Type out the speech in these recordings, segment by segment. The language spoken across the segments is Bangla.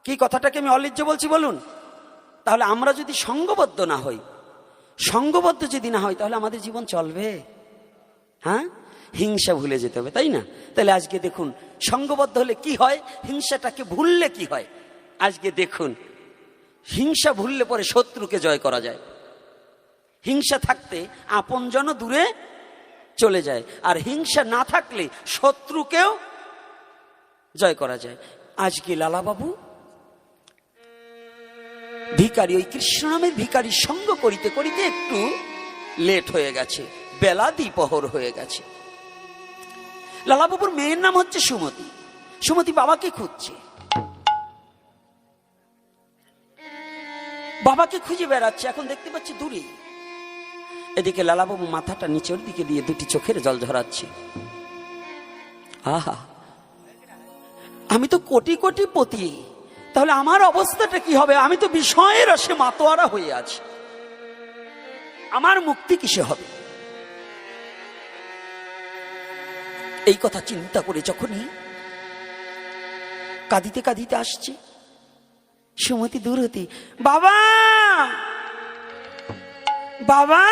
কি কথাটাকে আমি অলিজ্জ বলছি বলুন? তাহলে আমরা যদি সঙ্গবদ্ধ না হই, সঙ্গবদ্ধ যদি না হয়, তাহলে আমাদের জীবন চলবে? হ্যাঁ, হিংসা ভুলে যেতে হবে, তাই না? তাহলে আজকে দেখুন সঙ্গবদ্ধ হলে কি হয়, হিংসাটাকে ভুললে কি হয়। আজকে দেখুন হিংসা ভুললে পরে শত্রুকে জয় করা যায়। হিংসা থাকতে আপনজন দূরে চলে যায়, আর হিংসা না থাকলে শত্রুকেও জয় করা যায়। আজকে লালাবাবু ভিখারি, ওই কৃষ্ণ নামের ভিখারি সঙ্গ করিতে করিতে একটু লেট হয়ে গেছে, বেলা দ্বিপহর হয়ে গেছে। লালাবাবুর মেয়ের নাম হচ্ছে সুমতি। সুমতি বাবাকে খুঁজছে, বাবাকে খুঁজে বেড়াচ্ছে, এখন দেখতে পাচ্ছি দূরে। এদিকে লালাবাবু মাথাটা নিচের দিকে দিয়ে দুটি চোখের জল ঝরাচ্ছে। আহা, আমি তো কোটি কোটি পতি, তাহলে আমার অবস্থাটা কি হবে? আমি তো বিষয়ের রসে মাতোয়ারা হয়ে আছি, আমার মুক্তি কিসে হবে? এই কথা চিন্তা করে যখনই কাঁদিতে কাঁদিতে আসছে, সুমতি দূর হতে, বাবা বাবা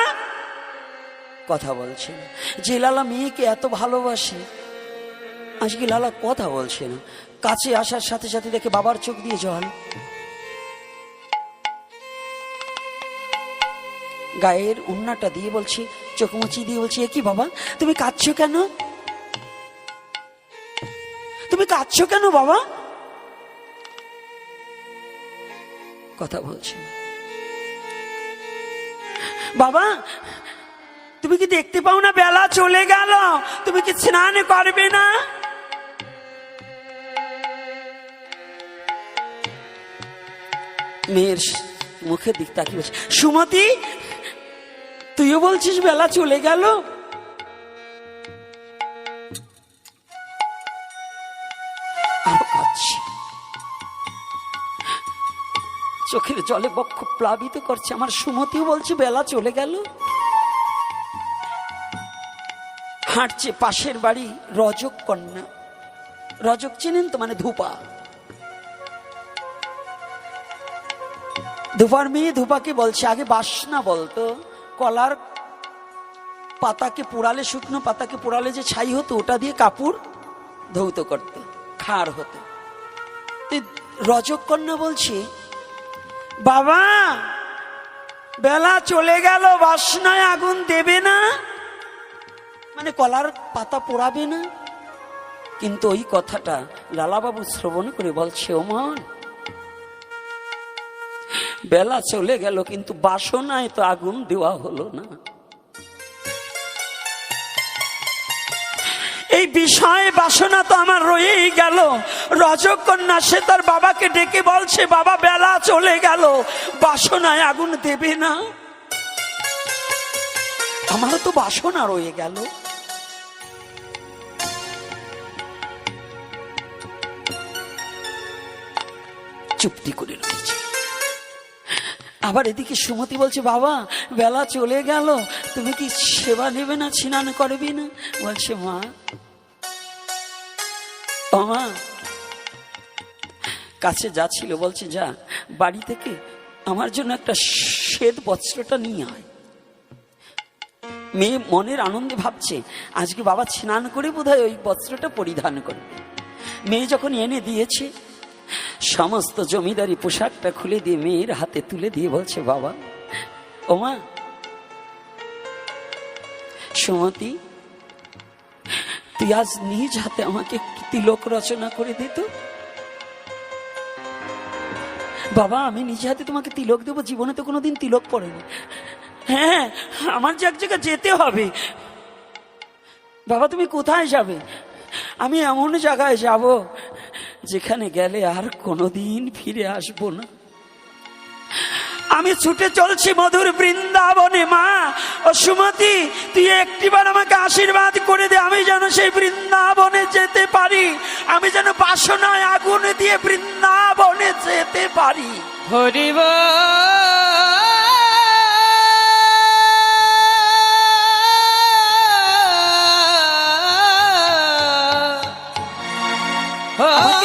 কথা বলছে না। যে লালা মেয়েকে এত ভালোবাসে, আজকে লালা কথা বলছে না। কাছে আসার সাথে সাথে দেখে বাবার চোখ দিয়ে জল, গায়ের উন্নাটা দিয়ে বলছে, চোখ মুচি দিয়ে বলছে, এ কি বাবা, তুমি কাঁদছো কেন? তুমি কাঁদছো কেন বাবা? কথা বলছে না। বাবা তুমি কি দেখতে পাও না বেলা চলে গেল? তুমি কি স্নান করবে না? মেয়ের মুখের দিক তাকিয়ে বলছে, সুমতি তুইও বলছিস বেলা চলে গেল? চোখের জলে বক্ষ প্লাবিত করছে। আমার সুমতিও বলছে বেলা চলে গেল। হাঁটছে পাশের বাড়ি রজক কন্যা। রজক চেনেন তো, মানে ধূপা। ধূপার মেয়ে ধূপাকে বলছে, আগে বাসনা বলতো, কলার পাতাকে পোড়ালে, শুকনো পাতাকে পোড়ালে যে ছাই হতো, ওটা দিয়ে কাপড় ধৌত করতো, খাড় হতো। রজক কন্যা বলছে, বাবা বেলা চলে গেল, বাসনায় আগুন দেবে না? মানে কলার পাতা পোড়াবে না? কিন্তু ওই কথাটা লালাবাবু শ্রবণ করে বলছে, ও মন, বেলা চলে গেল কিন্তু বাসনায় তো আগুন দেওয়া হলো না। এই বিষয়ে বাসনা তো আমার রয়েই গেল। রজক কন্যা সে তার বাবাকে ডেকে বলছে, বাবা বেলা চলে গেল, বাসনায় আগুন দেবে না? আমারও তো বাসনা রয়ে গেল। চুপটি করে রয়েছে। আবার এদিকে সুমতি বলছে, বাবা বেলা চলে গেল, তুমি কি সেবা নেবে না, স্নান করবি না? বলছে, মা মা কাছে যাচ্ছিল, বলছে যা বাড়ি থেকে আমার জন্য একটা শ্বেত বস্ত্রটা নিয়ে আয়। মেয়ে মনের আনন্দে ভাবছে, আজকে বাবা স্নান করে বোধহয় ওই বস্ত্রটা পরিধান করবে। মেয়ে যখন এনে দিয়েছে, সমস্ত জমিদারি পোশাকটা খুলে দিয়ে মেয়ের হাতে তুলে দিয়ে বলছে, বাবা, ও মা, সুমতি তুই আজ নিজ হাতে আমাকে একটু তিলক রচনা করে দিত। বাবা আমি নিজ হাতে তোমাকে তিলক দেবো, জীবনে তো কোনোদিন তিলক পড়েনি। হ্যাঁ আমার যে এক জায়গায় যেতে হবে। বাবা তুমি কোথায় যাবে? আমি এমন জায়গায় যাব যেখানে গেলে আর কোনোদিন ফিরে আসবো না। আমি ছুটে চলছি মধুর বৃন্দাবনে। মা ও সুমতি তুই একটিবার আমাকে আশীর্বাদ করে দে, আমি যেন সেই বৃন্দাবনে যেতে পারি, আমি যেন বাসনায় আগুন দিয়ে বৃন্দাবনে যেতে পারি। হরিব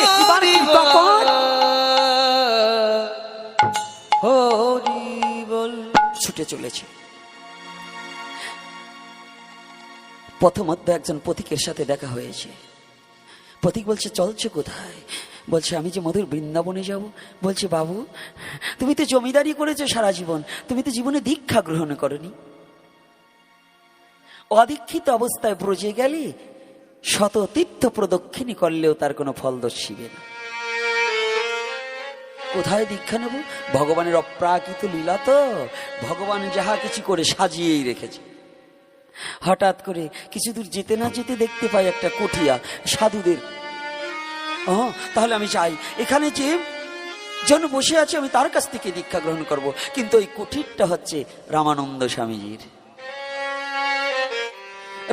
একটিবার কৃপা কর। ছুটে চলেছে। পথমধ্যে একজন পথিকের সাথে দেখা হয়েছে। পথিক বলছে, চলছে কোথায়? বলছে, আমি যে মধুর বৃন্দাবনে যাব। বলছে, বাবু তুমি তো জমিদারি করেছো সারা জীবন, তুমি তো জীবনে দীক্ষা গ্রহণ করনি। অদীক্ষিত অবস্থায় ব্রজে গেলে শত তীর্থ প্রদক্ষিণী করলেও তার কোনো ফল দর্শিবে না। কোথায় দীক্ষা নেব? ভগবানের অপ্রাকৃত লীলা তো, ভগবান যাহা কিছু করে সাজিয়েই রেখেছে। হঠাৎ করে কিছু দূর যেতে না যেতে দেখতে পাই একটা কুঠিয়া সাধুদের। তাহলে আমি যাই, এখানে যে জন বসে আছে আমি তার কাছ থেকে দীক্ষা গ্রহণ করব। কিন্তু ওই কুঠিরটা হচ্ছে রামানন্দ স্বামীজির।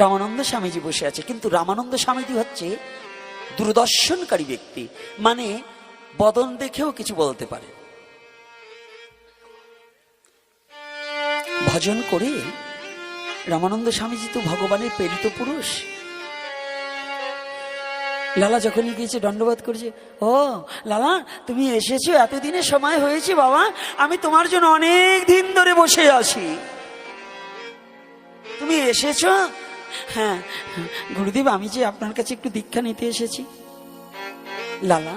রামানন্দ স্বামীজি বসে আছে, কিন্তু রামানন্দ স্বামীজি হচ্ছে দূরদর্শনকারী ব্যক্তি, মানে বদন দেখেও কিছু বলতে পারে। ভজন করে রামানন্দ স্বামীজি তো ভগবানের প্রেরিত পুরুষ। লালা যখনই গিয়েছে দণ্ডবোধ করেছে, ও লালা তুমি এসেছো, এতদিনের সময় হয়েছে বাবা, আমি তোমার জন্য অনেক দিন ধরে বসে আছি, তুমি এসেছো? হ্যাঁ গুরুদেব, আমি যে আপনার কাছে একটু দীক্ষা নিতে এসেছি। লালা,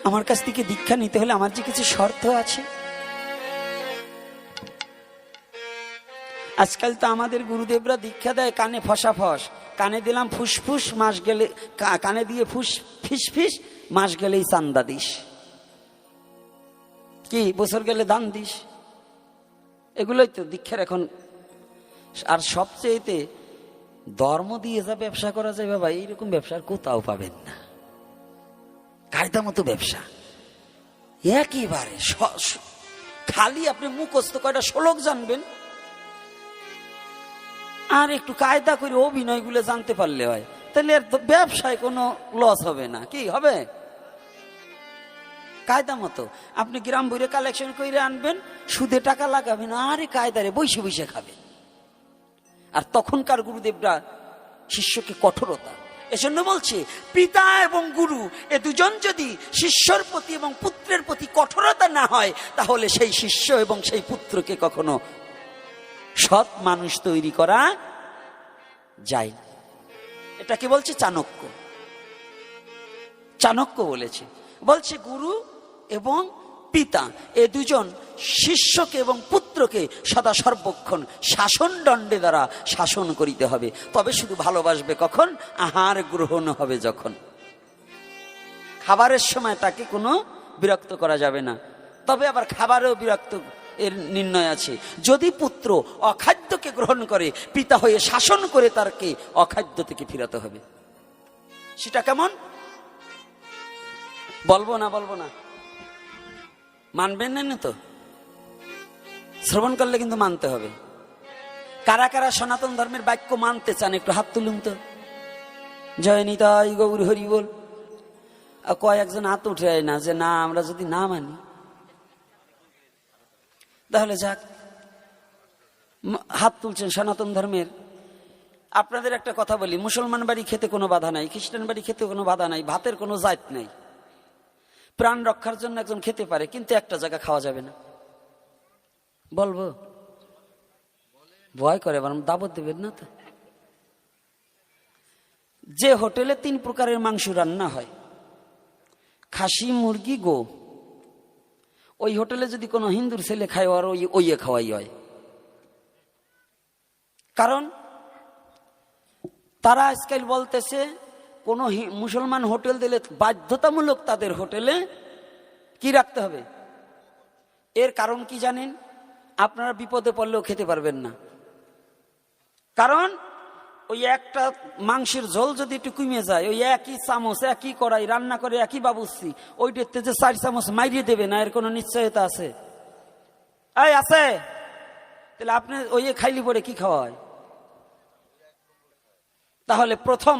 আমার কাছ থেকে দীক্ষা নিতে হলে আমার যে কিছু শর্ত আছে। আজকাল তো আমাদের গুরুদেবরা দীক্ষা দেয় কানে ফসাফস, কানে দিলাম ফুসফুস, মাস গেলে কানে দিয়ে ফিস ফিস, মাস গেলেই চান্দা দিস, কি বছর গেলে দান দিস। এগুলোই তো দীক্ষার এখন। আর সবচেয়েতে ধর্ম দিয়ে যা ব্যবসা করা যায় বাবা, এইরকম ব্যবসার কোথাও পাবেন না। কায়দা মতো ব্যবসা একেবারে খালি আপনি মুখস্থ কয়টা শ্লোক জানবেন আর একটু কায়দা করে অভিনয়গুলো জানতে পারলে হয়, তাহলে আর ব্যবসায় কোনো লস হবে না। কি হবে? কায়দা মতো আপনি গ্রাম ভরে কালেকশন করে আনবেন, সুদে টাকা লাগাবেন, আরে কায়দারে বসে বসে খাবেন। আর তখনকার গুরুদেবরা শিষ্যকে কঠোরতা, এজন্য বলছে পিতা এবং গুরু এ দুজন যদি শিষ্যর প্রতি এবং পুত্রের প্রতি কঠোরতা না হয়, তাহলে সেই শিষ্য এবং সেই পুত্রকে কখনো সৎ মানুষ তৈরি করা যায় না। এটা কি বলছে? চাণক্য। চাণক্য বলেছে, বলছে গুরু এবং পিতা এ দুজন শিষ্যকে এবং পুত্রকে সদা সর্বক্ষণ শাসন দণ্ডে দ্বারা শাসন করিতে হবে। তবে শুধু ভালোবাসবে কখন? আহার গ্রহণ হবে যখন। খাবারের সময় তাকে কোনো বিরক্ত করা যাবে না। তবে আবার খাবারেও বিরক্ত এর নির্ণয় আছে। যদি পুত্র অখাদ্যকে গ্রহণ করে, পিতা হয়ে শাসন করে তাকে অখাদ্য থেকে ফিরাতে হবে। সেটা কেমন? বলবো না, মানবেন না তো? শ্রবণ করলে কিন্তু মানতে হবে। কারা কারা সনাতন ধর্মের বাক্য মানতে চান একটু হাত তুলুন তো। জয় নিতাই গৌর হরি বল। কয়েকজন হাত উঠে না যে না, আমরা যদি না মানি তাহলে যাক। হাত তুলছেন সনাতন ধর্মের। আপনাদের একটা কথা বলি, মুসলমান বাড়ি খেতে কোনো বাধা নাই, খ্রিস্টান বাড়ি খেতে কোনো বাধা নাই, ভাতের কোনো জাত নাই। প্রাণ রক্ষার জন্য একজন খেতে পারে, কিন্তু একটা জায়গা খাওয়া যাবে না। বলবো? ভয় করে, দাবত দেবেন না তো। যে হোটেলে 3 প্রকারের মাংস রান্না হয়, খাসি, মুরগি, গো, ওই হোটেলে যদি কোনো হিন্দুর ছেলে খায়, আর ওই খাওয়াই হয়। কারণ তারা আজকাল বলতেছে কোন মুসলমান হোটেল দিলে বাধ্যতামূলক তাদের হোটেলে কি রাখতে হবে। এর কারণ কি জানেন? আপনারা বিপদে পড়লেও খেতে পারবেন না। কারণ ওই একটা মাংসের ঝোল যদি একটু কমে যায়, ওই একই চামচ, একই কড়াই রান্না করে, একই বাবুর্চি, ওইটাতে যে 4 চামচ মাইরিয়ে দেবে না, এর কোনো নিশ্চয়তা আছে? আছে? তাহলে আপনি ওই খাইলি পরে কি খাওয়া হয়? তাহলে প্রথম,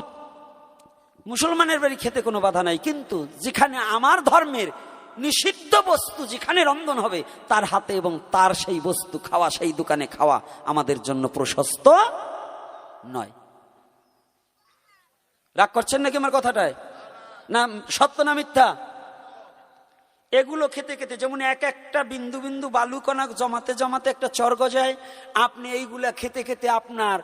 মুসলমানের বাড়ি খেতে কোনো বাধা নাই, কিন্তু যেখানে আমার ধর্মের নিষিদ্ধ বস্তু যেখানে রন্ধন হবে, তার হাতে এবং তার সেই বস্তু খাওয়া, সেই দোকানে খাওয়া আমাদের জন্য প্রশস্ত নয়। রাগ করছেন নাকি আমার কথাটায়? না সত্য না মিথ্যা? এগুলো খেতে খেতে যেমন এক একটা বিন্দু বিন্দু বালুকণা জমাতে জমাতে একটা চর গজায়, আপনি এইগুলা খেতে খেতে আপনার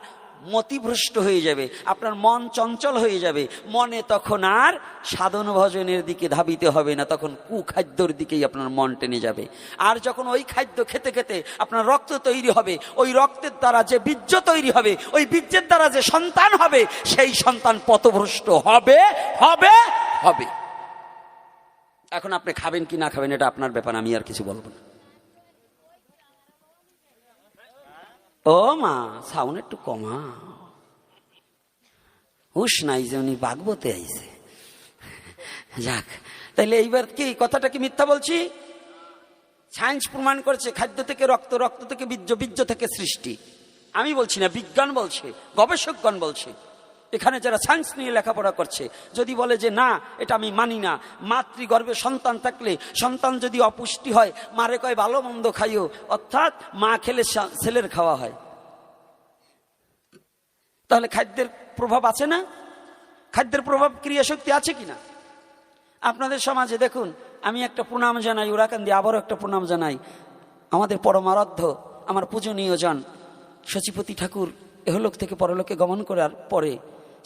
মতিভ্রষ্ট হয়ে যাবে, আপনার মন চঞ্চল হয়ে যাবে। মনে তখন আর সাধন ভজনের দিকে ধাবিতে হবে না, তখন কুখাদ্যর দিকেই আপনার মন টেনে যাবে। আর যখন ওই খাদ্য খেতে খেতে আপনার রক্ত তৈরি হবে, ওই রক্তের দ্বারা যে বীর্য তৈরি হবে, ওই বীর্যের দ্বারা যে সন্তান হবে, সেই সন্তান পথভ্রষ্ট হবে হবে হবে। এখন আপনি খাবেন কি না খাবেন এটা আপনার ব্যাপার, আমি আর কিছু বলবো না। ও মা, সাউন্ড একটু কমা, হুশ নাই যে উনি বাগবতে আইছে। যাক, তাইলে এইবার কি কথাটা কি মিথ্যা বলছি? সায়েন্স প্রমাণ করছে খাদ্য থেকে রক্ত, রক্ত থেকে বীর্য, বীর্য থেকে সৃষ্টি। আমি বলছি না, বিজ্ঞান বলছে, গবেষকগণ বলছে। এখানে যারা সায়েন্স নিয়ে লেখাপড়া করছে যদি বলে যে না, এটা আমি মানি না, মাতৃগর্ভে সন্তান থাকলে সন্তান যদি অপুষ্টি হয়, মারে কয় ভালো মন্দ খাইও, অর্থাৎ মা খেলে ছেলের খাওয়া হয়, তাহলে খাদ্যের প্রভাব আছে না? খাদ্যের প্রভাব ক্রিয়া শক্তি আছে কিনা? আপনাদের সমাজে দেখুন, আমি একটা প্রণাম জানাই উরাকান্দি, আবারও একটা প্রণাম জানাই আমাদের পরমারাধ্য, আমার পূজনীয় জন শচীপতি ঠাকুর এহলোক থেকে পরলোকে গমন করার পরে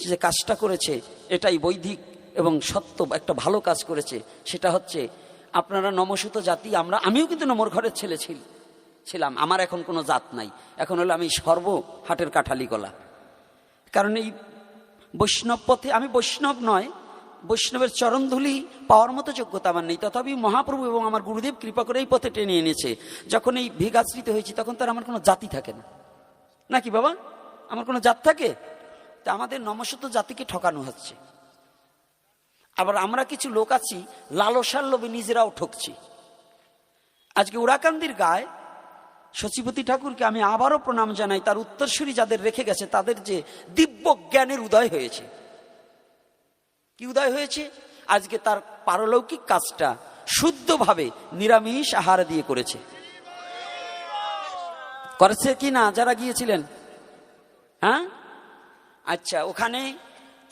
যে কাজটা করেছে, এটাই বৈদিক এবং সত্য একটা ভালো কাজ করেছে। সেটা হচ্ছে, আপনারা নমস্যুত জাতি, আমিও কিন্তু নমর ঘরের ছেলে ছিলাম, আমার এখন কোনো জাত নাই, এখন হলো আমি সর্বহাটের কাঠালি গলা। কারণ এই বৈষ্ণব পথে, আমি বৈষ্ণব নয়, বৈষ্ণবের চরণধুলি পাওয়ার মতো যোগ্যতা আমার নেই, তথাপি মহাপ্রভু এবং আমার গুরুদেব কৃপা করে এই পথে টেনে এনেছে। যখন এই ভিগাশ্রিত হয়েছি তখন তার আমার কোনো জাতি থাকে না, নাকি বাবা? আমার কোনো জাত থাকে? তা আমাদের নমস্যুত জাতিকে ঠকানো হচ্ছে। আবার আমরা কিছু লোক আছি লালসার লোভে নিজেরাও ঠকছি। আজকে উরাকান্দির গায়ে শচীপতি ঠাকুরকে আমি আবারও প্রণাম জানাই, তার উত্তরসূরি যাদের রেখে গেছে তাদের যে দিব্য জ্ঞানের উদয় হয়েছে। কি উদয় হয়েছে? আজকে তার পারলৌকিক কাজটা শুদ্ধভাবে নিরামিষ আহার দিয়ে করেছে কি না যারা গিয়েছিলেন? হ্যাঁ, আচ্ছা, ওখানে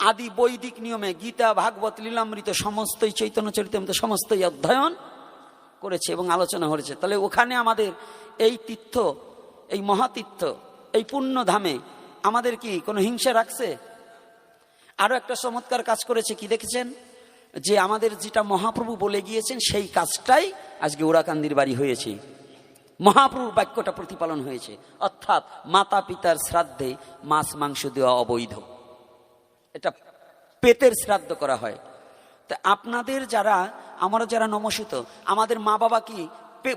আদি বৈদিক নিয়মে গীতা, ভাগবত, লীলামৃত সমস্তই, চৈতন্য চরিতামৃত সমস্তই অধ্যয়ন করেছে এবং আলোচনা হয়েছে। তাহলে ওখানে আমাদের এই তীর্থ, এই মহাতীর্থ, এই পুণ্য ধামে আমাদের কি কোনো হিংসা রাখছে? আরো একটা চমৎকার কাজ করেছে, কি দেখেছেন? যে আমাদের যেটা মহাপ্রভু বলে গিয়েছেন সেই কাজটাই আজকে উরাকান্দির বাড়ি হয়েছে। মহাপ্রভুর বাক্যটা প্রতিপালন হয়েছে, অর্থাৎ মাতা পিতার শ্রাদ্ধে মাছ মাংস দেওয়া অবৈধ, এটা পেটের শ্রাদ্ধ করা হয়। তা আপনাদের যারা, আমরা যারা নমস্যুত, আমাদের মা বাবা কি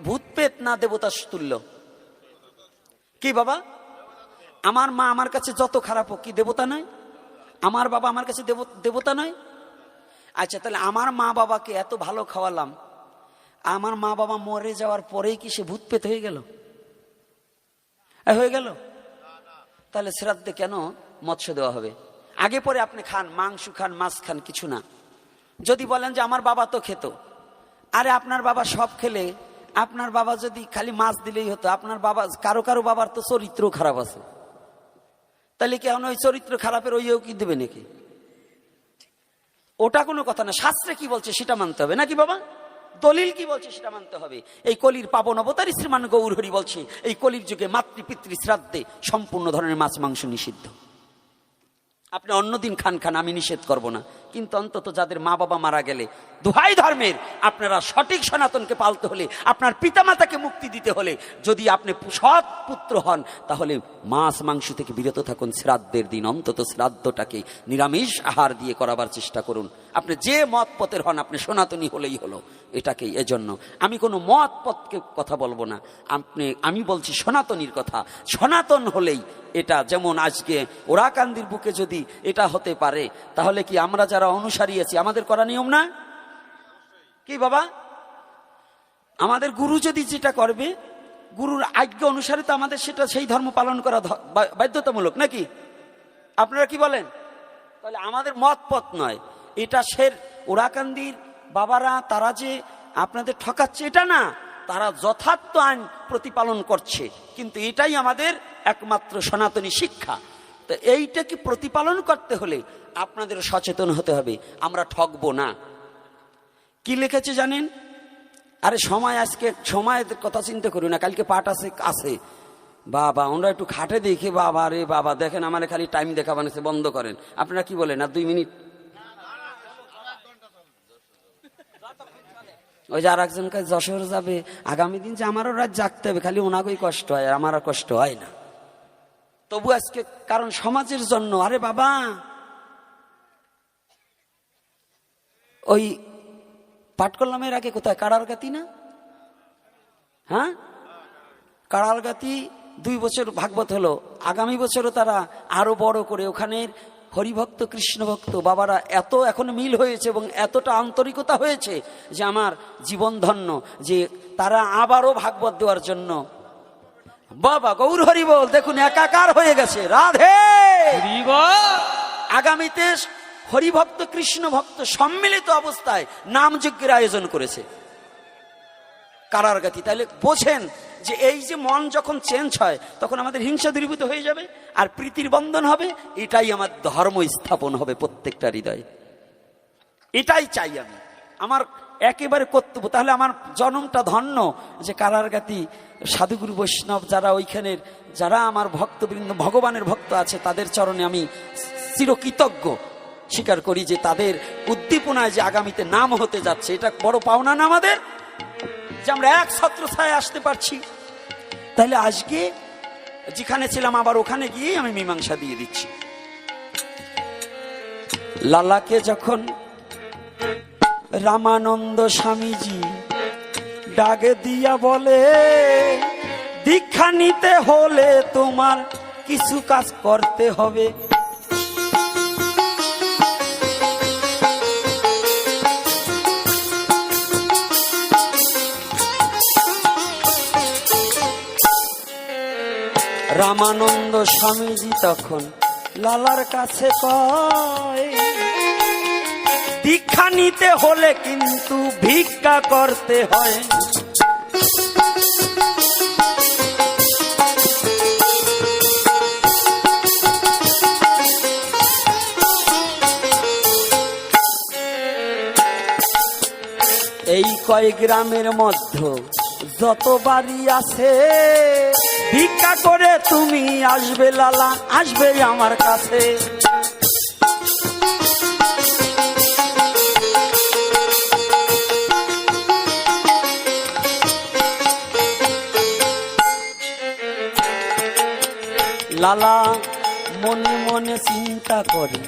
ভূত পেত না দেবতা তুল্য? কি বাবা? আমার মা আমার কাছে যত খারাপ হোক, কি দেবতা নয়? আমার বাবা আমার কাছে দেবতা নয়? আচ্ছা, তাহলে আমার মা বাবাকে এত ভালো খাওয়ালাম, আমার মা বাবা মরে যাওয়ার পরেই কি সে ভূত পেত হয়ে গেল? হয়ে গেল? তাহলে শ্রাদ্ধে কেন মৎস্য দেওয়া হবে? আগে পরে আপনি খান, মাংস খান, মাছ খান, কিছু না। যদি বলেন যে আমার বাবা তো খেত, আরে আপনার বাবা সব খেলে, আপনার বাবা যদি খালি মাছ দিলেই হতো, আপনার বাবা, কারো কারো বাবার তো চরিত্র খারাপ আছে, তাহলে কি এখন ওই চরিত্র খারাপের ওইও কি দেবে নাকি? ওটা কোনো কথা না, শাস্ত্রে কি বলছে সেটা মানতে হবে, নাকি বাবা? দলিল কি বলছে সেটা মানতে হবে। এই কলির পাবন অবতারী শ্রীমান গৌর হরি বলছে, এই কলির যুগে মাতৃপিতৃ শ্রাদ্ধে সম্পূর্ণ ধরনের মাছ মাংস নিষিদ্ধ। আপনি অন্যদিন খান খান, আমি নিষেধ করব না, কিন্তু অন্তত যাদের মা বাবা মারা গেলে, দোহাই ধর্মের, আপনারা সঠিক সনাতনকে পালতে হলে, আপনার পিতামাতাকে মুক্তি দিতে হলে, যদি আপনি সৎ পুত্র হন, তাহলে মাছ মাংস থেকে বিরত থাকুন। শ্রাদ্ধের দিন অন্তত শ্রাদ্ধটাকে নিরামিষ আহার দিয়ে করাবার চেষ্টা করুন। আপনি যে মত পথের হন, আপনি সনাতনী হলেই হলো, এটাকেই। এজন্য আমি কোনো মত পথকে কথা বলবো না, আমি বলছি সনাতনীর কথা। সনাতন হলেই এটা, যেমন আজকে ওরাকান্দির বুকে যদি এটা হতে পারে, তাহলে কি আমরা যারা অনুসারী আছি আমাদের করা নিয়ম না? কি বাবা? আমাদের গুরু যদি যেটা করবে, গুরুর আজ্ঞা অনুসারে তো আমাদের সেটা, সেই ধর্ম পালন করা বাধ্যতামূলক, নাকি? আপনারা কি বলেন? তাহলে আমাদের মত পথ নয় এটা। ওরাকান্দির বাবারা তারা যে আপনাদের ঠকাচ্ছে এটা না, তারা যথার্থ আইন প্রতিপালন করছে, কিন্তু এটাই আমাদের একমাত্র সনাতনী শিক্ষা। তো এইটাকে প্রতিপালন করতে হলে আপনাদের সচেতন হতে হবে, আমরা ঠকবো না। কি লিখেছে জানেন? আরে সময়, আজকে সময়ের কথা চিন্তা করি না, কালকে পাঠ আছে বাবা, আমরা একটু খাটে দেখি বাবা, রে বাবা দেখেন আমার খালি টাইম দেখাবেন, বন্ধ করেন। আপনারা কি বলেন? আর 2 মিনিট, ওই যে আর একজন কাছে যশোর যাবে, আগামী দিন যে আমারও রাত জাগতে হবে, খালি ওনাকেই কষ্ট হয়, আমার আর কষ্ট হয় না। তবু আজকে কারণ সমাজের জন্য। আরে বাবা, ওই পাঠ করলাম এর আগে কোথায়, কাড়ালগাতি না? হ্যাঁ, কাড়ালগাতি 2 বছর ভাগবত হলো, আগামী বছরও তারা আরো বড় করে ওখানের হরিভক্ত কৃষ্ণ ভক্ত বাবারা এত এখন মিল হয়েছে এবং এতটা আন্তরিকতা হয়েছে যে আমার জীবন ধন্য, যে তারা আবারও ভাগবত দেওয়ার জন্য বাবা গৌর হরি বল, দেখুন একাকার হয়ে গেছে। রাধে আগামীতে হরিভক্ত কৃষ্ণ ভক্ত সম্মিলিত অবস্থায় নামযজ্ঞের আয়োজন করেছে কারারগাতি। তাহলে বোঝেন যে এই যে মন যখন চেঞ্জ হয় তখন আমাদের হিংসা দূরীভূত হয়ে যাবে আর প্রীতির বন্ধন হবে। এটাই আমার ধর্ম স্থাপন হবে প্রত্যেকটা হৃদয়ে, এটাই চাই আমি, আমার একেবারে কর্তব্য। তাহলে আমার জন্মটা ধন্য যে কারারগাতি সাধুগুরু বৈষ্ণব যারা ওইখানের, যারা আমার ভক্তবৃন্দ ভগবানের ভক্ত আছে, তাদের চরণে আমি চিরকৃতজ্ঞ স্বীকার করি যে তাদের উদ্দীপনায় যে আগামীতে নাম হতে যাচ্ছে, এটা বড় পাওনা না আমাদের, যে আমরা এক ছত্রছায়ায় আসতে পারছি। তাহলে আজকে যেখানে ছিলাম আবার ওখানে গিয়ে আমি মীমাংসা দিয়ে দিচ্ছি। লালাকে যখন রামানন্দ স্বামীজি ডাক দিয়া বলে, দীক্ষা নিতে হলে তোমার কিছু কাজ করতে হবে। রামানন্দ স্বামীজি তখন লালার কাছে কয়, দীক্ষা নিতে হলে কিন্তু ভিক্ষা করতে হয়। এই কয় গ্রামের মধ্যে যত বাড়ি আছে, ভিক্ষা করে তুমি আসবে লালা, আসবে আমার কাছে। লালা মনে মনে চিন্তা করে,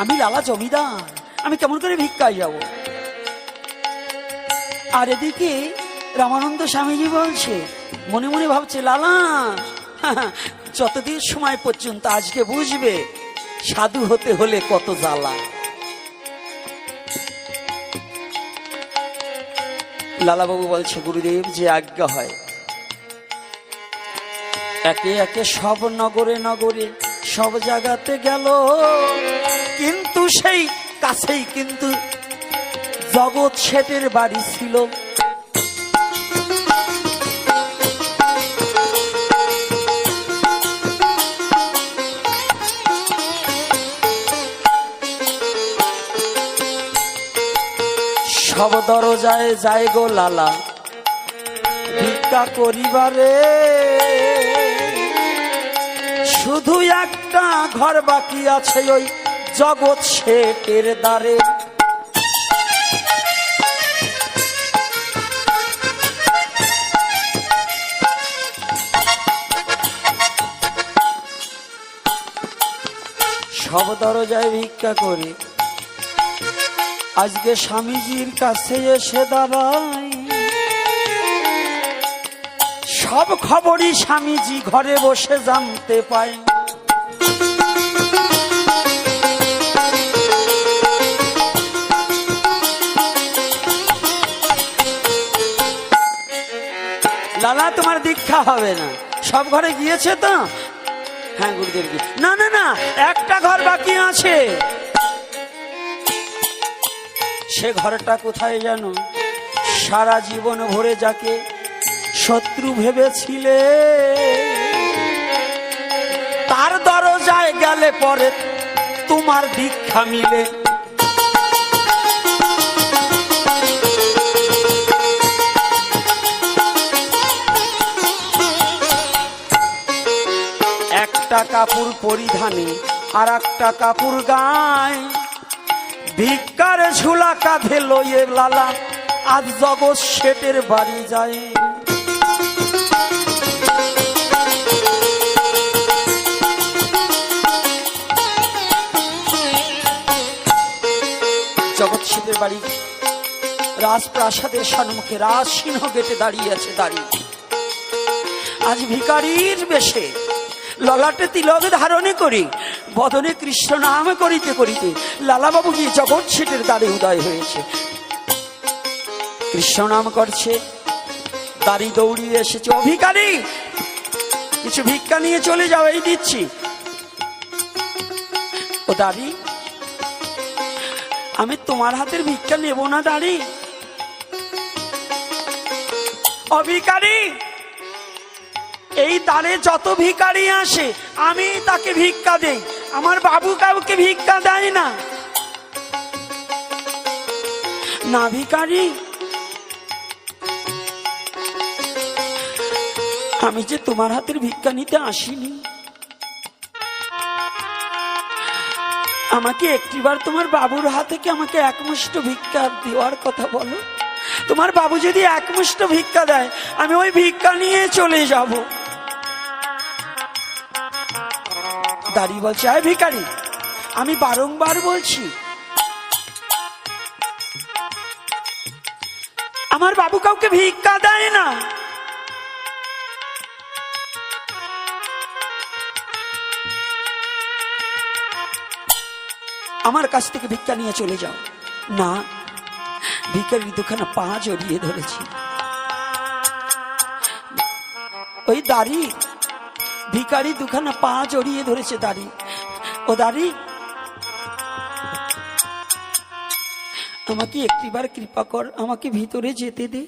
আমি লালা জমিদার, আমি কেমন করে ভিক্ষায় যাব? আর এদিকে রামানন্দ স্বামীজি বলছে, মনে মনে ভাবছে, লালা যতদিন সময় পর্যন্ত, আজকে বুঝবে সাধু হতে হলে কত জ্বালা। লালাবাবু বলছে, গুরুদেব যে আজ্ঞা হয়। একে একে সব নগরে নগরে সব জায়গাতে গেল, কিন্তু সেই কাছেই কিন্তু জগৎ শেঠের বাড়ি ছিল। সব দরজায় যায় গো লালা ভিক্ষা করিবারে, শুধু একটা ঘর বাকি আছে ওই জগৎ শেঠের দ্বারে। সব দরজায় ভিক্ষা করে আজকে স্বামীজির কাছে এসে দাঁড়াই। সব খবরই স্বামীজি ঘরে বসে জানতে পায়। লালা তোমার দীক্ষা হবে না, সব ঘরে গিয়েছে তো? হ্যাঁ গুরুদেব। না না না, একটা ঘর বাকি আছে। সে ঘরটা কোথায় জানো? সারা জীবন ভরে যাকে শত্রু ভেবেছিলে, তার দরজায় গেলে পরে তোমার দীক্ষা মিলে। কাপড় পরিধানে আর একটা কাপড় গায়, ভিক্ষার ঝুলা কাঁধে লইয়ে লালা আজ জগৎ শেঠের বাড়ি যায়। জগৎ শেঠের বাড়ি রাজপ্রাসাদের সম্মুখে রাজসিংহ গেটে দাঁড়িয়ে আছে দাঁড়িয়ে। আজ ভিখারির বেশে ললাটে তিলক ধারণে করে বদনে কৃষ্ণ নাম করিতে করিতে লালাবাবু গিয়ে জগৎ শেঠের দ্বারে উদয় হয়েছে। কৃষ্ণ নাম করছে, দাঁড়ি দৌড়িয়ে এসেছে। ও ভিখারি, কিছু ভিক্ষা নিয়ে চলে যাও, এই দিচ্ছি। ও দাঁড়ি, আমি তোমার হাতের ভিক্ষা নেব না দাঁড়ি। ও ভিখারি, এই দ্বারে যত ভিখারি আসে আমি তাকে ভিক্ষা দেই, আমার বাবু কাউকে ভিক্ষা দেয় না। না ভিখারি, আমি যে তোমার হাতের ভিক্ষা নিতে আসিনি, আমাকে একটিবার তোমার বাবুর হাতে কি আমাকে একমুষ্ট ভিক্ষা দেওয়ার কথা বলো। তোমার বাবু যদি একমুষ্ট ভিক্ষা দেয় আমি ওই ভিক্ষা নিয়ে চলে যাব। দাঁড়িয়ে বলছে, আয় ভিখারি, আমি বারংবার বলছি আমার বাবু কাউকে ভিক্ষা দেয় না। আমার কাছ থেকে ভিক্ষা নিয়ে চলে যাও। না, ভিখারির দুখানা পা জড়িয়ে ধরেছি। ওই দাড়ি, ভিখারি দুখানা পা জড়িয়ে ধরেছে দাড়ি। ও দাড়ি, আমাকে একটিবার কৃপা কর, আমাকে ভিতরে যেতে দে।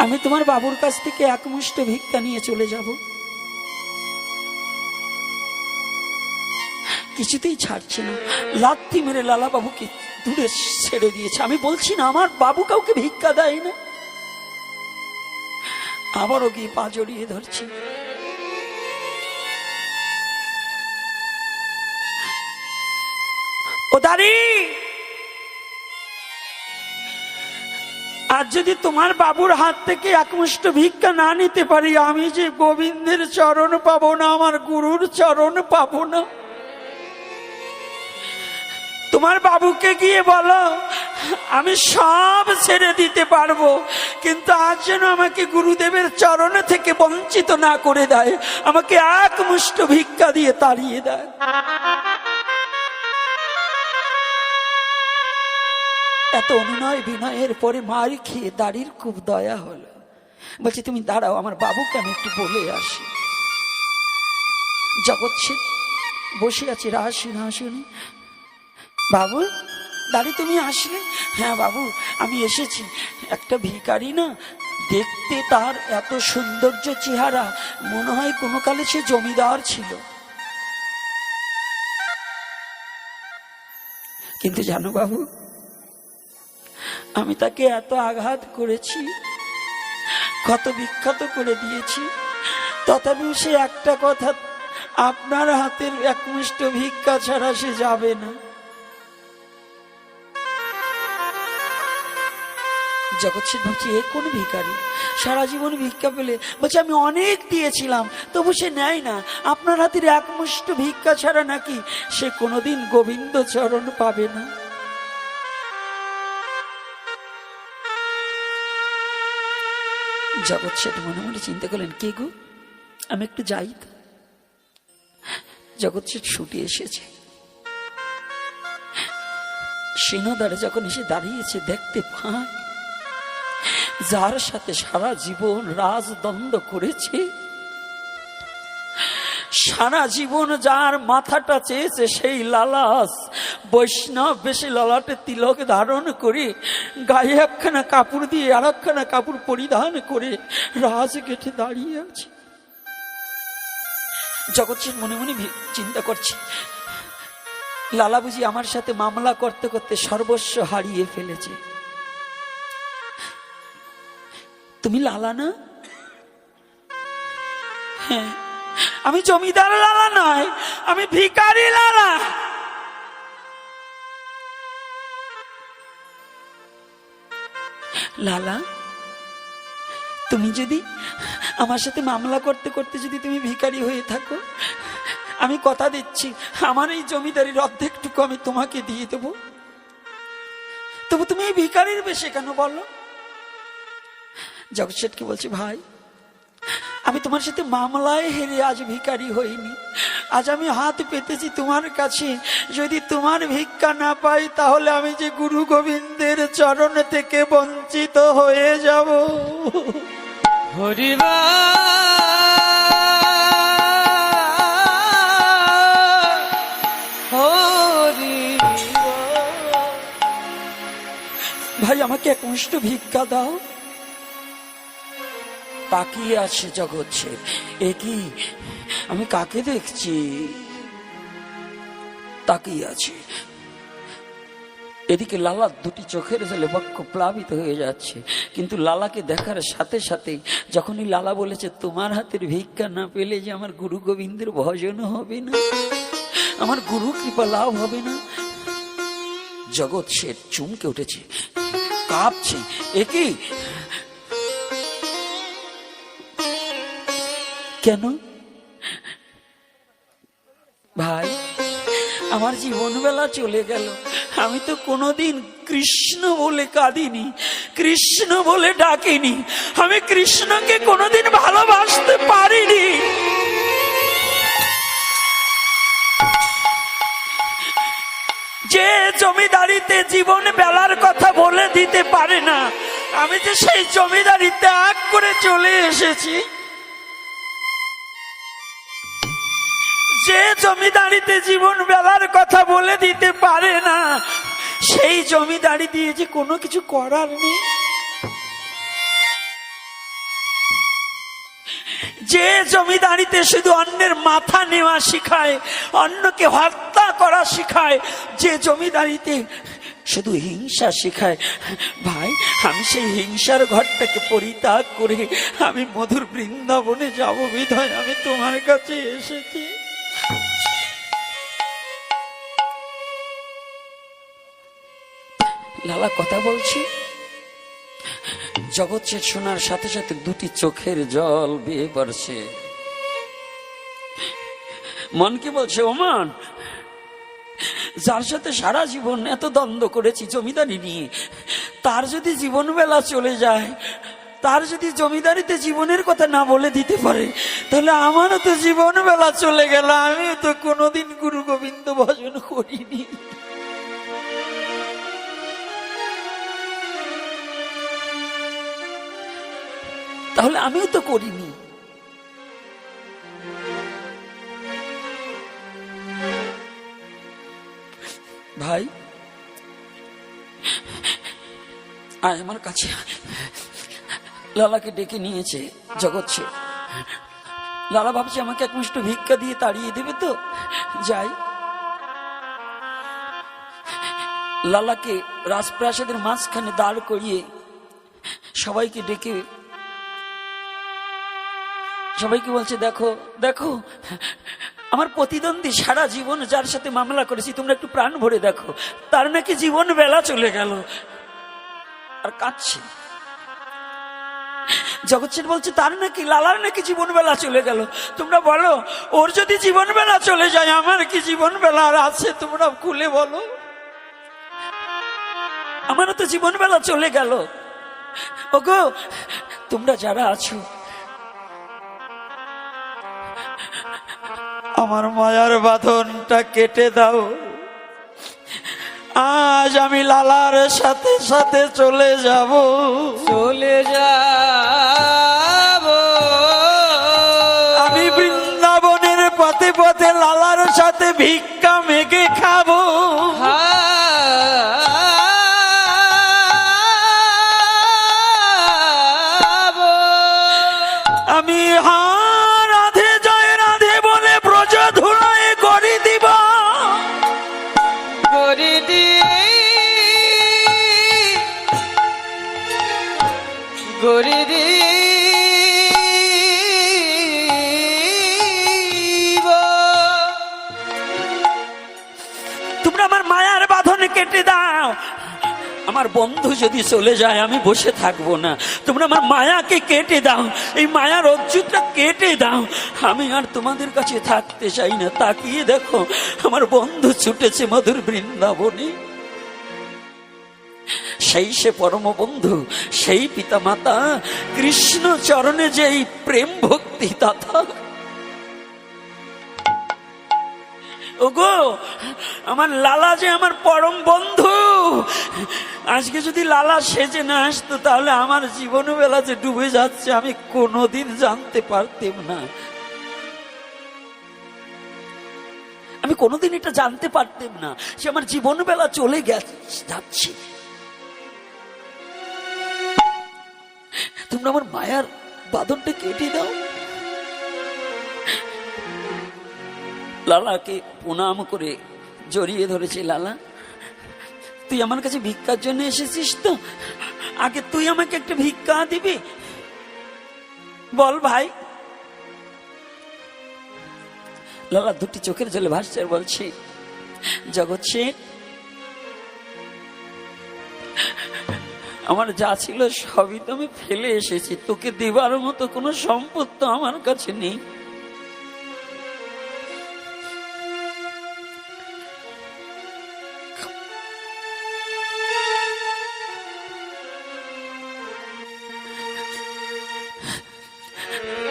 আমি তোমার বাবুর কাছ থেকে একমুষ্ট ভিক্ষা নিয়ে চলে যাব। কিছুতেই ছাড়ছে না, লাথি মেরে লালা বাবুকে দূরে ছেড়ে দিয়েছে। আমি বলছি না আমার বাবু কাউকে ভিক্ষা দেয় না। আবারও গিয়ে পা জড়িয়ে ধরছে। ও দাঁড়ি, আর যদি তোমার বাবুর হাত থেকে একমুষ্ট ভিক্ষা না নিতে পারি আমি যে গোবিন্দের চরণ পাবো না, আমার গুরুর চরণ পাবো না। তোমার বাবুকে গিয়ে বলো আমি সব ছেড়ে দিতে পারবো, কিন্তু আজ যেন আমাকে গুরুদেবের চরণ থেকে বঞ্চিত না করে দেয়, আমাকে একমুষ্ট ভিক্ষা দিয়ে তাড়িয়ে দেয়। এত অনুনয় বিনয়ের পরে মার খেয়ে দাড়ির খুব দয়া হলো। বলছি তুমি দাঁড়াও, আমার বাবুকে আমি একটু বলে আসি। জগৎ শেঠ বসে আছে রাজ সিংহাসনে। বাবু, দাঁড়ি তুমি আসলে? হ্যাঁ বাবু, আমি এসেছি। একটা ভিখারি না, দেখতে তার এত সৌন্দর্য চেহারা, মনে হয় কোনো কালে সে জমিদার ছিল। কিন্তু জানো বাবু, আমি তাকে এত আঘাত করেছি, কত বিখ্যাত করে দিয়েছি, তথাপিও সে একটা কথা, আপনার হাতের একমুষ্ট ভিক্ষা ছাড়া সে যাবে না। জগৎ শেঠ ভাবছি এ কোন ভিখারি, সারা জীবন ভিক্ষা পেলে। বলছে আমি অনেক দিয়েছিলাম তবু সে নেয় না, আপনার হাতের একমুষ্ট ভিক্ষা ছাড়া নাকি সে কোনোদিন গোবিন্দ চরণ পাবে না। জগৎ শেঠ মনে মনে চিন্তা করলেন, কে গো, আমি একটু যাই তো। জগৎ শেঠ ছুটে এসেছে। সিংহদ্বারে যখন এসে দাঁড়িয়েছে দেখতে পায় যার সাথে সারা জীবন রাজদণ্ড করেছে, সারা জীবন যার মাথাটা চেয়েছে, সেই লালাস বৈষ্ণব বেশি ললাটে তিলক ধারণ করে গায়ে একখানা কাপড় দিয়ে আর একখানা কাপড় পরিধান করে রাজগেটে দাঁড়িয়ে আছে। জগৎ শেঠ মনে মনে চিন্তা করছে, লালা বুঝি আমার সাথে মামলা করতে করতে সর্বস্ব হারিয়ে ফেলেছে। তুমি লালা না? হ্যাঁ, আমি জমিদার লালা নয়, আমি ভিখারি লালা। লালা, তুমি যদি আমার সাথে মামলা করতে করতে যদি তুমি ভিখারি হয়ে থাকো, আমি কথা দিচ্ছি আমার এই জমিদারির অর্ধেকটুকু আমি তোমাকে দিয়ে দেবো। তবু তুমি এই ভিখারির বেশে কেন বলো? জগৎ শেঠকে বলছি, ভাই আমি তোমার সাথে মামলায় হেরে আজ ভিখারি হইনি, আজ আমি হাত পেতেছি তোমার কাছে। যদি তোমার ভিক্ষা না পাই তাহলে আমি যে গুরু গোবিন্দের চরণ থেকে বঞ্চিত হয়ে যাব। হরিবা ভাই আমাকে এক মুষ্ট ভিক্ষা দাও। তাকিয়ে আছে জগৎ শেঠ, এ কি আমি কাকে দেখছি? তাকিয়ে আছে। এদিকে লালা দুটি চোখের জলে বক্ষ প্লাবিত হয়ে যাচ্ছে, কিন্তু লালাকে দেখার সাথে সাথে যখনই লালা বলেছে তোমার হাতের ভিক্ষা না পেলে যে আমার গুরু গোবিন্দের ভজন হবে না, আমার গুরু কৃপা লাভ হবে না, জগৎ শেঠ চমকে উঠেছে, কাঁপছে। একই কেন ভাই? আমার জীবন বেলা চলে গেল, আমি তো কোনোদিন কৃষ্ণ বলে কাঁদিনি, কৃষ্ণ বলে ডাকিনি, আমি কৃষ্ণকে কোনোদিন ভালোবাসতে পারিনি। যে জমিদারিতে জীবন বেলার কথা বলে দিতে পারে না, আমি যে সেই জমিদারি ত্যাগ করে চলে এসেছি। যে জমিদারিতে জীবন বেলার কথা বলে দিতে পারে না, সেই জমিদারি দিয়ে যে কোনো কিছু করার নেই। যে জমিদারিতে শুধু অন্যের মাথা নেওয়া শিখায়, অন্যকে হত্যা করা শিখায়, যে জমিদারিতে শুধু হিংসা শিখায়, ভাই আমি সেই হিংসার ঘরটাকে পরিত্যাগ করে আমি মধুর বৃন্দাবনে যাব বিধায় আমি তোমার কাছে এসেছি। লালা কথা বলছি, জগৎ শেঠ শোনার সাথে সাথে দুটি চোখের জল বেয়ে পড়ছে। মন কি বলছে, ও মন, যার সাথে সারা জীবন এত দ্বন্দ্ব করেছি জমিদারি নিয়ে, তার যদি জীবন বেলা চলে যায়, তার যদি জমিদারিতে জীবনের কথা না বলে দিতে পারে, তাহলে আমারও তো জীবন বেলা চলে গেল, আমিও তো কোনোদিন গুরু গোবিন্দ ভজন করিনি। তাহলে আমিও তো করিনি। ভাই আয় আমার কাছে। লালাকে ডেকে নিয়েছে জগৎ শেঠ। লালা ভাবছে আমাকে এক মুষ্ট ভিক্ষা দিয়ে তাড়িয়ে দেবে তো, যাই। লালাকে রাজপ্রাসাদের মাঝখানে দাঁড় করিয়ে সবাইকে ডেকে সবাইকে বলছে, দেখো দেখো আমার প্রতিদ্বন্দ্বী সারা জীবন যার সাথে মামলা করেছি, তোমরা একটু প্রাণ ভরে দেখো, তার নাকি জীবন বেলা চলে গেল। আর কাঁদছে। জগৎ শেঠ বলছে, তার নাকি, লালার নাকি জীবন বেলা চলে গেল। তোমরা বলো, ওর যদি জীবন বেলা চলে যায়, আমার কি জীবন বেলা আর আছে? তোমরা খুলে বলো। আমারও তো জীবন বেলা চলে গেল। ওগো তোমরা যারা আছো, আমার মায়ার বাঁধনটা কেটে দাও। আজ আমি লালার সাথে সাথে চলে যাব, চলে যাব। আমি বৃন্দাবনের পথে পথে লালার সাথে ভিক্ষা মেঘে খাবো। আমি রাধে জয় রাধে বলে ব্রজ ধুলায় করি দিব, করে দি করে দি আমার মায়ার বাঁধন কেটে দাও। আমার বন্ধু যদি চলে যায় আমি বসে থাকবো না, তোমরা আমার মায়াকে কেটে দাও, এই মায়ার অজ্জুতটা কেটে দাও। আমি আর তোমাদের কাছে থাকতে চাই না। তাকিয়ে দেখো, আমার বন্ধু ছুটেছে মধুর বৃন্দাবনে। সেই সে পরম বন্ধু, সেই পিতা মাতা কৃষ্ণ চরণে যেই প্রেম ভক্তি দাতা। ওগো আমার লালা যে আমার পরম বন্ধু, আজকে যদি লালা সেজে না আসতো তাহলে আমার জীবন বেলা যে ডুবে যাচ্ছে আমি কোনোদিন জানতে পারতাম না। আমি কোনোদিন এটা জানতে পারতাম না সে আমার জীবন বেলা চলে যাচ্ছে। তোমরা আমার মায়ার বাঁধনটা কেটে দাও। লালাকে প্রণাম করে জড়িয়ে ধরেছে। লালা, তুই আমার কাছে ভিক্ষার জন্য এসেছিস তো? আগে তুই আমাকে একটা ভিক্ষা দিবি? বল ভাই। লালা দুটি চোখের জলে ভাসছে আর বলছে, জগৎ শেঠ, আমার যা ছিল সবই তো আমি ফেলে এসেছি, তোকে দেবার মতো কোনো সম্পদ তো আমার কাছে নেই।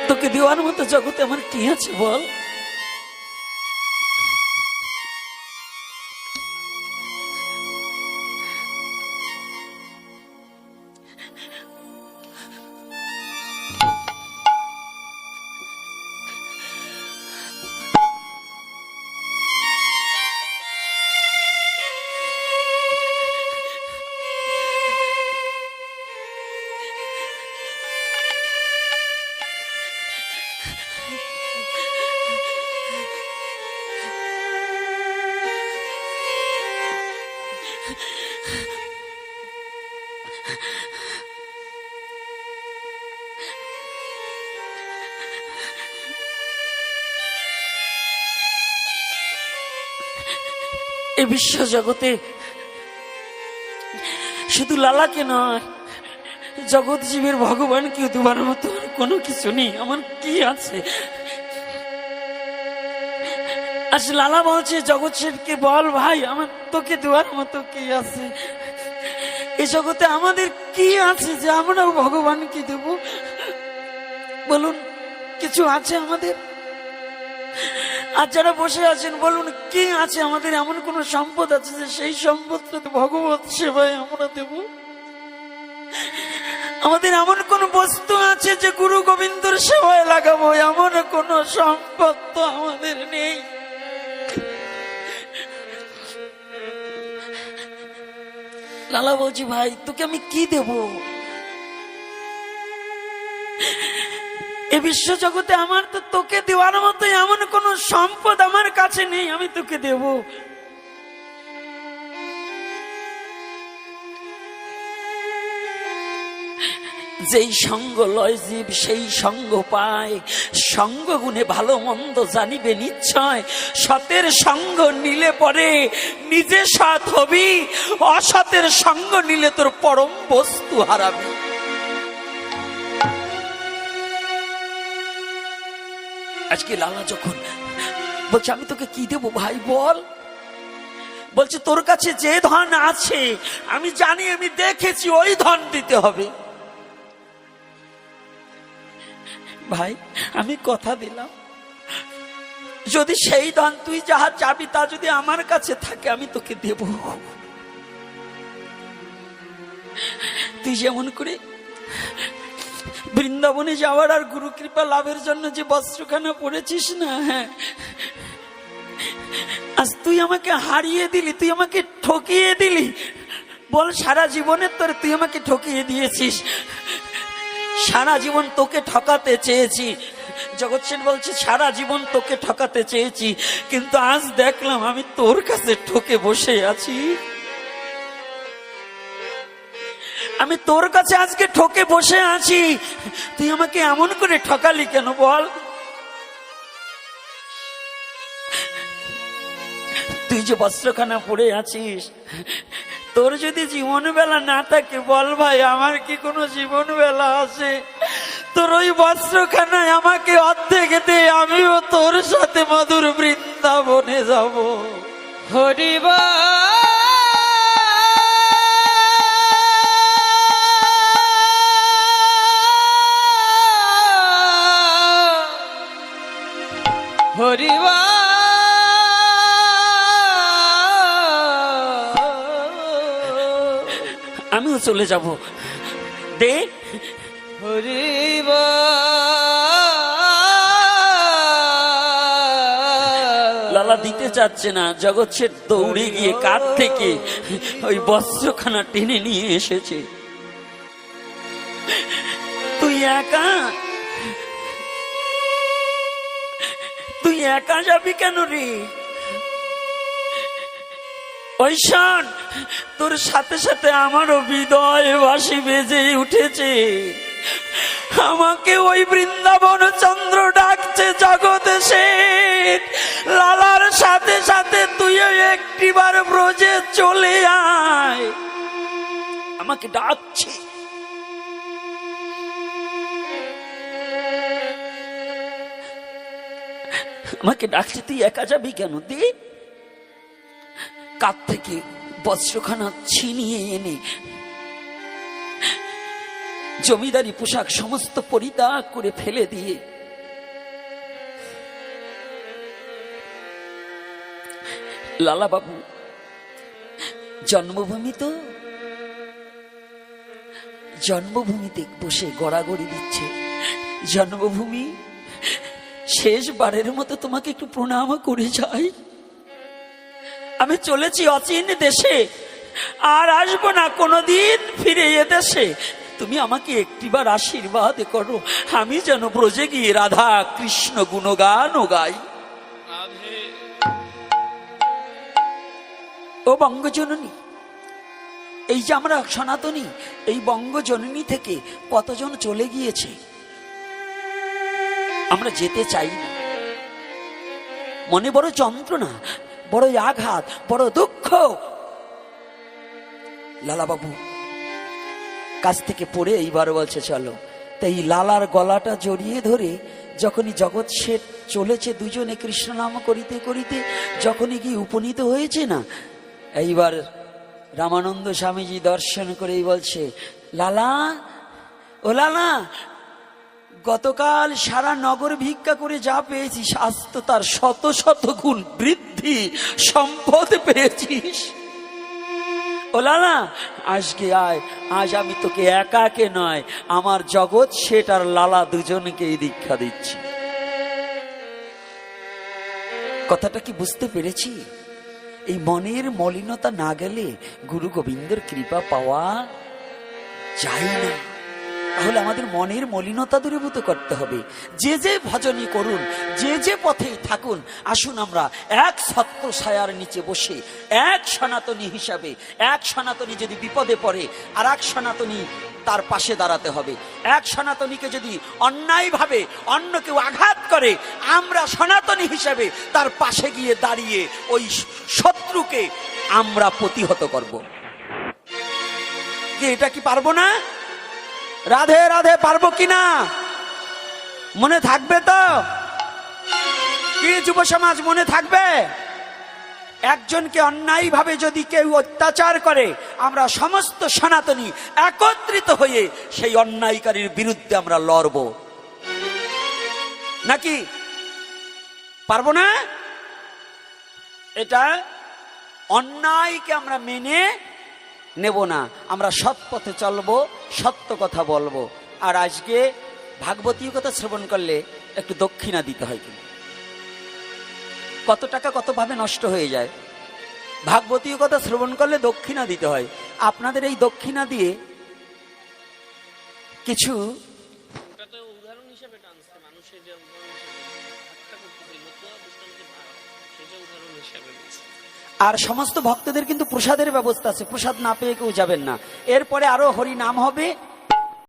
তোকে দেওয়ার মতো জগতে আমার কি আছে বল? এই বিশ্ব জগতে শুধু লালাকে নয়, জগৎ জীবের ভগবানকে তোমার মতো কোনো কিছু নেই। আমার কি আছে? আজ লালা বলছে জগৎ শেঠকে, বল ভাই, আমার তোকে দেওয়ার মতো কি আছে? এই জগতে আমাদের কি আছে যে আমরাও ভগবানকে দেব? বলুন, কিছু আছে আমাদের? আর যারা বসে আছেন বলুন, কি আছে আমাদের? এমন কোন সম্পদ আছে যে সেই সম্পদটা তো ভগবত সেবায় আমরা দেব? আমাদের এমন কোন বস্তু আছে যে গুরু গোবিন্দর সেবায় লাগাবো? এমন কোন সম্পদ তো আমাদের নেই। লালা বলছি, ভাই তোকে আমি কি দেব? এই বিশ্ব জগতে আমার তো তোকে দেওয়ার মতো এমন কোন সম্পদ আমার কাছে নেই আমি তোকে দেব। যেই সঙ্গ লয় জীব সেই সঙ্গ পায়, সঙ্গ গুণে ভালো মন্দ জানিবে নিশ্চয়। সতের সঙ্গ নিলে পরে নিজে সৎ হবি, অসতের সঙ্গ নিলে তোর পরম বস্তু হারাবি। আজকে লালা যখন বলছে আমি তোকে কি দেবো ভাই বল, বলছে তোর কাছে যে ধন আছে আমি জানি, আমি দেখেছি, ওই ধন দিতে হবে। ভাই আমি কথা দিলাম, যদি সেই ধন তুই যাহা চাবি তা যদি আমার কাছে থাকে আমি তোকে দেব। তুই যেমন করে বৃন্দাবনে যাওয়ার আর গুরু কৃপা লাভের জন্য যে বস্ত্রখানা পরেছিস না, হ্যাঁ, আজ তুই আমাকে হারিয়ে দিলি, তুই আমাকে ঠকিয়ে দিলি। বল, সারা জীবনের তোর তুই আমাকে ঠকিয়ে দিয়েছিস। সারা জীবন তোকে ঠকাতে চেয়েছি। জগৎ সেন বলছে সারা জীবন তোকে ঠকাতে চেয়েছি, কিন্তু আজ দেখলাম আমি তোর কাছে ঠকে বসে আছি। আমি তোর কাছে আজকে ঠকে বসে আছি, তুই আমাকে এমন করে ঠকালি কেন বল? তুই তুই যে বস্ত্রখানা পরে আছিস, তোর যদি জীবন বেলা না থাকে, বল ভাই আমার কি কোনো জীবন বেলা আছে? তোর ওই বস্ত্রখানায় আমাকে অর্ধেক দে, আমিও তোর সাথে মধুর বৃন্দাবনে যাব। হরিবা হরিবা আমিও চলে যাব, দে। হরিবা লালা দিতে চাচ্ছে না। জগৎ শেঠ দৌড়ে গিয়ে কাঠ থেকে ওই বস্ত্রখানা টেনে নিয়ে এসেছে। তুই একা, তুই একা যাবি কেন রে? ওই শোন, তোর সাথে সাথে আমারও হৃদয় বাঁশি বেজে উঠেছে। আমাকে ওই বৃন্দাবন চন্দ্র ডাকছে। জগৎ শেঠ, লালার সাথে সাথে তুইও একটিবার ব্রজে চলে আয়, আমাকে ডাকছে। আমাকে ডাকছে, তুই একা যাবি কেন? দে। কাঠ থেকে বস্ত্রখানা ছিনিয়ে এনে জমিদারি পোশাক সমস্ত পরিত্যাগ করে ফেলে দিয়ে লালা বাবু জন্মভূমি তো, জন্মভূমিতে বসে গড়াগড়ি দিচ্ছে। জন্মভূমি, শেষবারের মতো তোমাকে একটু প্রণাম করে যাই। আমি চলেছি অচিন দেশে, আর আসবো না কোনোদিন ফিরে এ দেশে। তুমি আমাকে একটিবার আশীর্বাদ করো, আমি যেন ব্রজে গিয়ে রাধা কৃষ্ণ গুণগান গাই। ও বঙ্গজননী, এই যে আমরা সনাতনী, এই বঙ্গজননী থেকে কতজন চলে গিয়েছে, আমরা যেতে চাই না। মনে বড় যন্ত্রণা, বড় আঘাত, বড় দুঃখ। লালা বাবু কাছ থেকে পড়ে এইবার বলছে চলো। তাই লালার গলাটা জড়িয়ে ধরে যখনই জগৎ শেঠ চলেছে দুজনে কৃষ্ণ নাম করিতে করিতে, যখনই গিয়ে উপনীত হয়েছে না, এইবার রামানন্দ স্বামীজি দর্শন করেই বলছে, লালা, ও লালা, গতকাল সারা নগর ভিক্ষা করে যা পেয়েছিস, আজ তো তার শত শত গুণ বৃদ্ধি সম্পদ পেয়েছিস। ও লালা, আজকে আয়, আজ আমি তোকে একাকে নয়, আমার জগৎ শেঠ আর লালা দুজনকেই দীক্ষা দিচ্ছি। কথাটা কি বুঝতে পেরেছি? এই মনের মলিনতা না গেলে গুরু গোবিন্দের কৃপা পাওয়া যায় না। তাহলে আমাদের মনের মলিনতা দূরীভূত করতে হবে। যে যে ভজনই করুন, যে যে পথেই থাকুন, আসুন আমরা এক ছত্র ছায়ার নিচে বসে এক সনাতনী হিসাবে, এক সনাতনী যদি বিপদে পড়ে আর এক সনাতনী তার পাশে দাঁড়াতে হবে। এক সনাতনীকে যদি অন্যায়ভাবে অন্য কেউ আঘাত করে, আমরা সনাতনী হিসাবে তার পাশে গিয়ে দাঁড়িয়ে ওই শত্রুকে আমরা প্রতিহত করব। এটা কি পারবো না? রাধে রাধে পারবো কিনা? মনে থাকবে তো? কি যুব সমাজ মনে থাকবে? একজনকে অন্যায় ভাবে যদি কেউ অত্যাচার করে, আমরা সমস্ত সনাতনী একত্রিত হয়ে সেই অন্যায়কারীর বিরুদ্ধে আমরা লড়ব, নাকি পারবো না? এটা অন্যায়কে আমরা মেনে নেব না, আমরা সৎ পথে চলবো, সত্য কথা বলবো। আর আজকে ভাগবতীয় কথা শ্রবণ করলে একটু দক্ষিণা দিতে হয়, কিন্তু কত টাকা কত ভাবে নষ্ট হয়ে যায়। ভাগবতীয় কথা শ্রবণ করলে দক্ষিণা দিতে হয়। আপনাদের এই দক্ষিণা দিয়ে কিছু উদাহরণ হিসেবে টানছে মানুষের, যে উদাহরণ হিসেবে আর সমস্ত ভক্তদের কিন্তু প্রসাদের ব্যবস্থা আছে, প্রসাদ না পেয়ে কেউ যাবেন না। এরপরে আরো হরি নাম হবে,